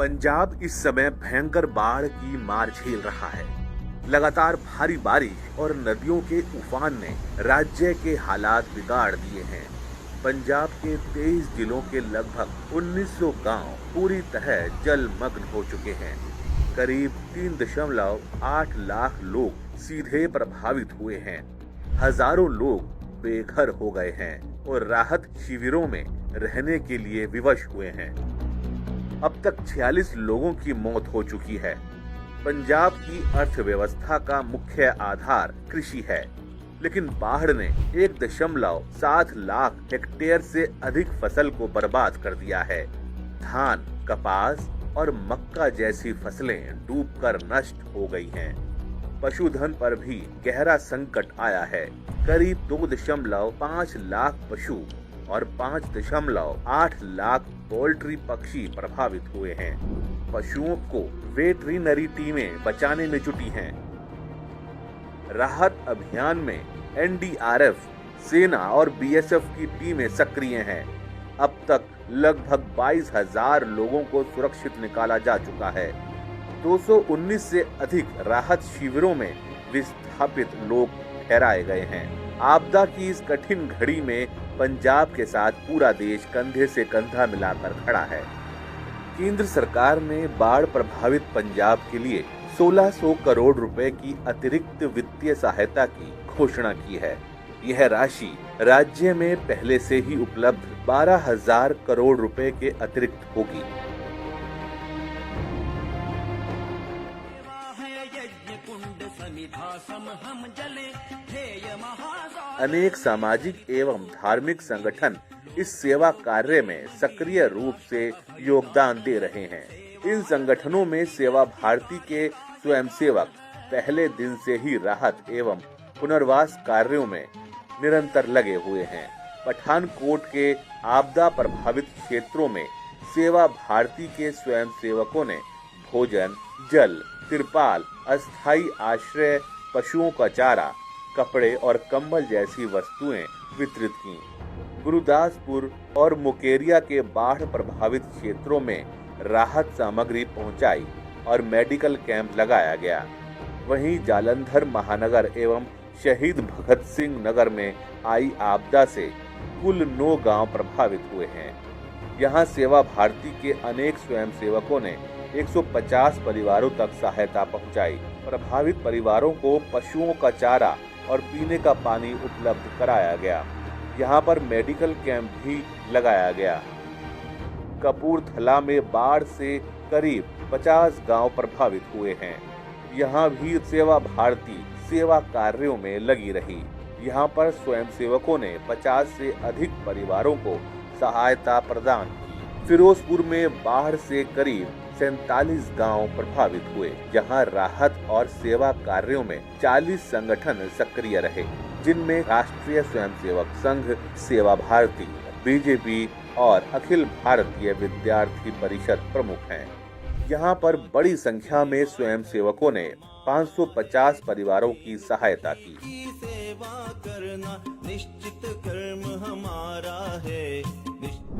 पंजाब इस समय भयंकर बाढ़ की मार झेल रहा है। लगातार भारी बारिश और नदियों के उफान ने राज्य के हालात बिगाड़ दिए हैं। पंजाब के 23 जिलों के लगभग 1900 गांव पूरी तरह जलमग्न हो चुके हैं। करीब 3.8 लाख लोग सीधे प्रभावित हुए हैं। हजारों लोग बेघर हो गए हैं और राहत शिविरों में रहने के लिए विवश हुए हैं। अब तक 46 लोगों की मौत हो चुकी है। पंजाब की अर्थव्यवस्था का मुख्य आधार कृषि है, लेकिन बाढ़ ने 1.7 लाख हेक्टेयर से अधिक फसल को बर्बाद कर दिया है। धान, कपास और मक्का जैसी फसलें डूबकर नष्ट हो गई हैं। पशुधन पर भी गहरा संकट आया है। करीब 2.5 लाख पशु और 5.8 लाख पोल्ट्री पक्षी प्रभावित हुए हैं। पशुओं को वेटरिनरी टीमें बचाने में जुटी हैं। राहत अभियान में एनडीआरएफ, सेना और बीएसएफ की टीमें सक्रिय हैं। अब तक लगभग 22,000 लोगों को सुरक्षित निकाला जा चुका है। 219 से अधिक राहत शिविरों में विस्थापित लोग ठहराए गए हैं। आपदा की इस कठिन घड़ी में पंजाब के साथ पूरा देश कंधे से कंधा मिलाकर खड़ा है। केंद्र सरकार ने बाढ़ प्रभावित पंजाब के लिए 1600 करोड़ रुपए की अतिरिक्त वित्तीय सहायता की घोषणा की है। यह राशि राज्य में पहले से ही उपलब्ध 12,000 करोड़ रुपए के अतिरिक्त होगी। अनेक सामाजिक एवं धार्मिक संगठन इस सेवा कार्य में सक्रिय रूप से योगदान दे रहे हैं। इन संगठनों में सेवा भारती के स्वयंसेवक पहले दिन से ही राहत एवं पुनर्वास कार्यों में निरंतर लगे हुए हैं। पठानकोट के आपदा प्रभावित क्षेत्रों में सेवा भारती के स्वयंसेवकों ने भोजन, जल, तिरपाल, अस्थायी आश्रय, पशुओं का चारा, कपड़े और कंबल जैसी वस्तुएं वितरित की। गुरुदासपुर और मुकेरिया के बाढ़ प्रभावित क्षेत्रों में राहत सामग्री पहुंचाई और मेडिकल कैंप लगाया गया। वहीं जालंधर महानगर एवं शहीद भगत सिंह नगर में आई आपदा से कुल 9 गांव प्रभावित हुए हैं। यहां सेवा भारती के अनेक स्वयंसेवकों ने 150 परिवारों तक सहायता पहुंचाई। प्रभावित परिवारों को पशुओं का चारा और पीने का पानी उपलब्ध कराया गया। यहाँ पर मेडिकल कैंप भी लगाया गया। कपूरथला में बाढ़ से करीब 50 गांव प्रभावित हुए हैं। यहाँ भी सेवा भारती सेवा कार्यों में लगी रही। यहाँ पर स्वयंसेवकों ने 50 से अधिक परिवारों को सहायता प्रदान की। फिरोजपुर में बाढ़ से करीब 47 गांव प्रभावित हुए। यहाँ राहत और सेवा कार्यों में 40 संगठन सक्रिय रहे, जिनमें राष्ट्रीय स्वयंसेवक संघ, सेवा भारती, बीजेपी और अखिल भारतीय विद्यार्थी परिषद प्रमुख हैं। यहाँ पर बड़ी संख्या में स्वयंसेवकों ने 550 परिवारों की सहायता की।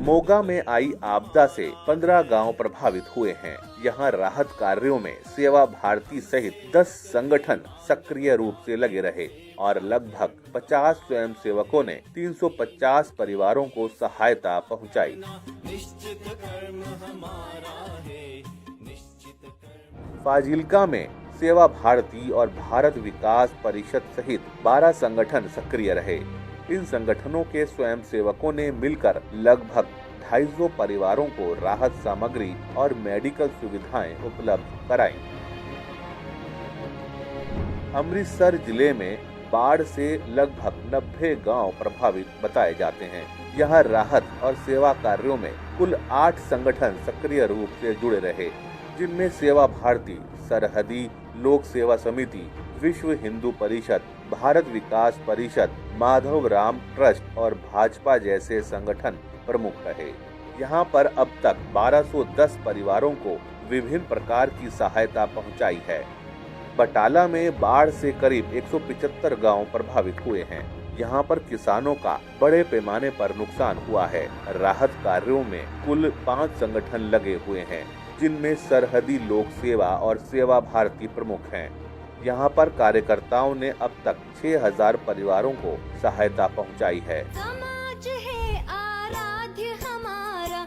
मोगा में आई आपदा से 15 गांव प्रभावित हुए हैं। यहाँ राहत कार्यों में सेवा भारती सहित 10 संगठन सक्रिय रूप से लगे रहे और लगभग 50 स्वयंसेवकों ने 350 परिवारों को सहायता पहुंचाई। फाजिल्का में सेवा भारती और भारत विकास परिषद सहित 12 संगठन सक्रिय रहे। इन संगठनों के स्वयंसेवकों ने मिलकर लगभग 250 परिवारों को राहत सामग्री और मेडिकल सुविधाएं उपलब्ध कराई। अमृतसर जिले में बाढ़ से लगभग 90 गांव प्रभावित बताए जाते हैं। यहाँ राहत और सेवा कार्यों में कुल 8 संगठन सक्रिय रूप से जुड़े रहे, जिनमें सेवा भारती, सरहदी लोक सेवा समिति, विश्व हिंदू परिषद, भारत विकास परिषद, माधव राम ट्रस्ट और भाजपा जैसे संगठन प्रमुख रहे। यहाँ पर अब तक 1210 परिवारों को विभिन्न प्रकार की सहायता पहुँचाई है। बटाला में बाढ़ से करीब 175 गांव प्रभावित हुए हैं। यहाँ पर किसानों का बड़े पैमाने पर नुकसान हुआ है। राहत कार्यों में कुल 5 संगठन लगे हुए हैं, जिनमें सरहदी लोक सेवा और सेवा भारती प्रमुख हैं। यहाँ पर कार्यकर्ताओं ने अब तक 6000 परिवारों को सहायता पहुँचाई है। समाज है आराध्य हमारा,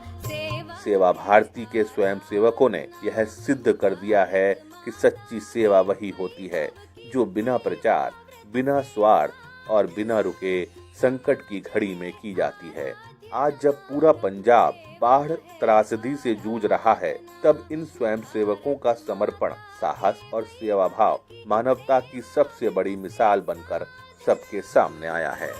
सेवा भारती के स्वयं सेवकों ने यह सिद्ध कर दिया है कि सच्ची सेवा वही होती है जो बिना प्रचार, बिना स्वार्थ और बिना रुके संकट की घड़ी में की जाती है। आज जब पूरा पंजाब बाढ़ त्रासदी से जूझ रहा है, तब इन स्वयं सेवकों का समर्पण, साहस और सेवा भाव मानवता की सबसे बड़ी मिसाल बनकर सबके सामने आया है।